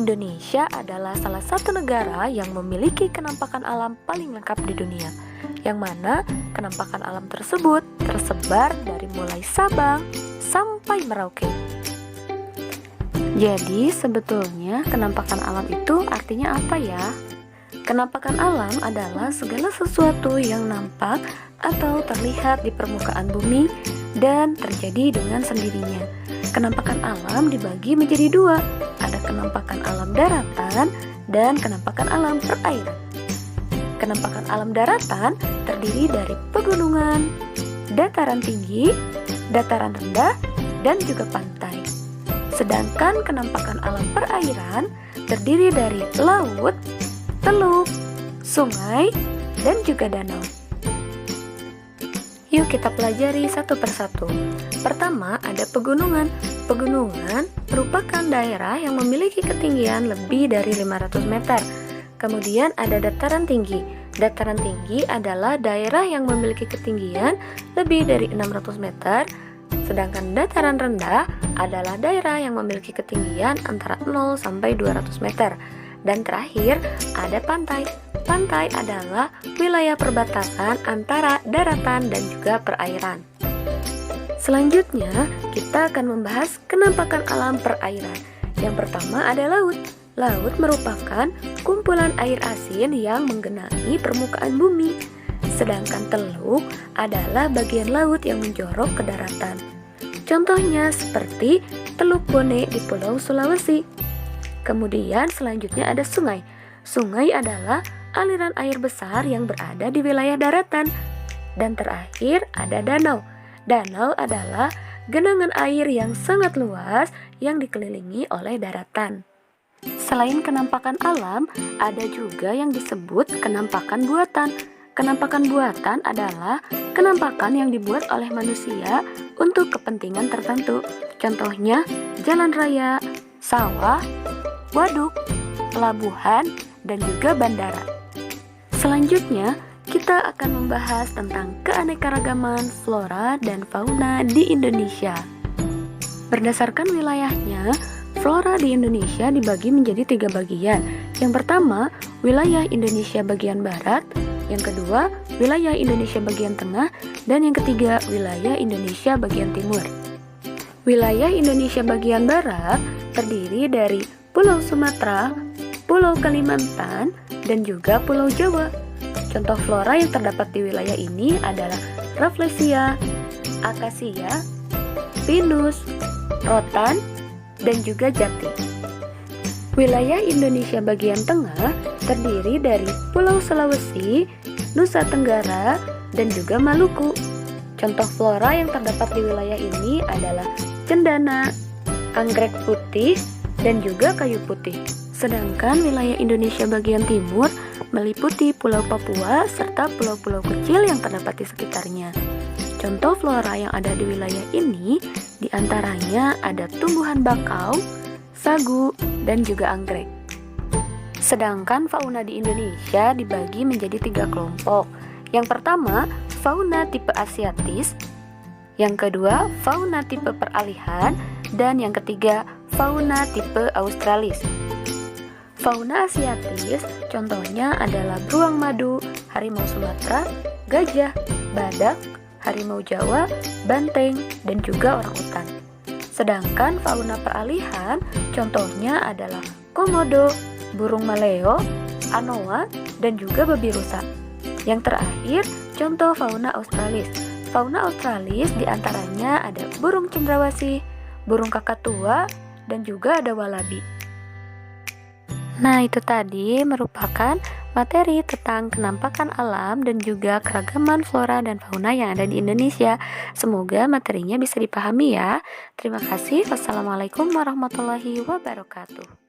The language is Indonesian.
Indonesia adalah salah satu negara yang memiliki kenampakan alam paling lengkap di dunia, yang mana kenampakan alam tersebut tersebar dari mulai Sabang sampai Merauke. Jadi sebetulnya kenampakan alam itu artinya apa ya? Kenampakan alam adalah segala sesuatu yang nampak atau terlihat di permukaan bumi dan terjadi dengan sendirinya. Kenampakan alam dibagi menjadi dua, ada kenampakan alam daratan dan kenampakan alam perairan. Kenampakan alam daratan terdiri dari pegunungan, dataran tinggi, dataran rendah, dan juga pantai. Sedangkan kenampakan alam perairan terdiri dari laut, teluk, sungai, dan juga danau. Yuk kita pelajari satu persatu. Pertama ada pegunungan. Pegunungan merupakan daerah yang memiliki ketinggian lebih dari 500 meter. Kemudian ada dataran tinggi. Dataran tinggi adalah daerah yang memiliki ketinggian lebih dari 600 meter. Sedangkan dataran rendah adalah daerah yang memiliki ketinggian antara 0 sampai 200 meter. Dan terakhir ada pantai. Pantai adalah wilayah perbatasan antara daratan dan juga perairan. Selanjutnya, kita akan membahas kenampakan alam perairan. Yang pertama ada laut. Laut merupakan kumpulan air asin yang menggenangi permukaan bumi. Sedangkan teluk adalah bagian laut yang menjorok ke daratan. Contohnya seperti Teluk Bone di Pulau Sulawesi. Kemudian selanjutnya ada sungai. Sungai adalah aliran air besar yang berada di wilayah daratan. Dan terakhir ada danau. Danau adalah genangan air yang sangat luas yang dikelilingi oleh daratan. Selain kenampakan alam, ada juga yang disebut kenampakan buatan. Kenampakan buatan adalah kenampakan yang dibuat oleh manusia untuk kepentingan tertentu. Contohnya jalan raya, sawah, waduk, pelabuhan, dan juga bandara. Selanjutnya, kita akan membahas tentang keanekaragaman flora dan fauna di Indonesia. Berdasarkan wilayahnya, flora di Indonesia dibagi menjadi 3 bagian. Yang pertama, wilayah Indonesia bagian barat. Yang kedua, wilayah Indonesia bagian tengah. Dan yang ketiga, wilayah Indonesia bagian timur. Wilayah Indonesia bagian barat terdiri dari Pulau Sumatera, Pulau Kalimantan, dan juga Pulau Jawa. Contoh flora yang terdapat di wilayah ini adalah Rafflesia, Akasia, Pinus, Rotan, dan juga Jati. Wilayah Indonesia bagian tengah terdiri dari Pulau Sulawesi, Nusa Tenggara, dan juga Maluku. Contoh flora yang terdapat di wilayah ini adalah cendana, anggrek putih, dan juga kayu putih. Sedangkan wilayah Indonesia bagian timur meliputi Pulau Papua serta pulau-pulau kecil yang terdapat di sekitarnya. Contoh flora yang ada di wilayah ini diantaranya ada tumbuhan bakau, sagu, dan juga anggrek. Sedangkan fauna di Indonesia dibagi menjadi 3 kelompok. Yang pertama, fauna tipe asiatis. Yang kedua, fauna tipe peralihan. Dan yang ketiga, fauna tipe australis. Fauna asiatis contohnya adalah beruang madu, harimau Sumatera, gajah, badak, harimau Jawa, banteng, dan juga orangutan. Sedangkan fauna peralihan contohnya adalah komodo, burung maleo, anoa, dan juga babi rusa. Yang terakhir, contoh fauna australis. Fauna australis diantaranya ada burung cendrawasih, burung kakatua, dan juga ada walabi. Nah, itu tadi merupakan materi tentang kenampakan alam dan juga keragaman flora dan fauna yang ada di Indonesia. Semoga materinya bisa dipahami ya. Terima kasih. Wassalamualaikum warahmatullahi wabarakatuh.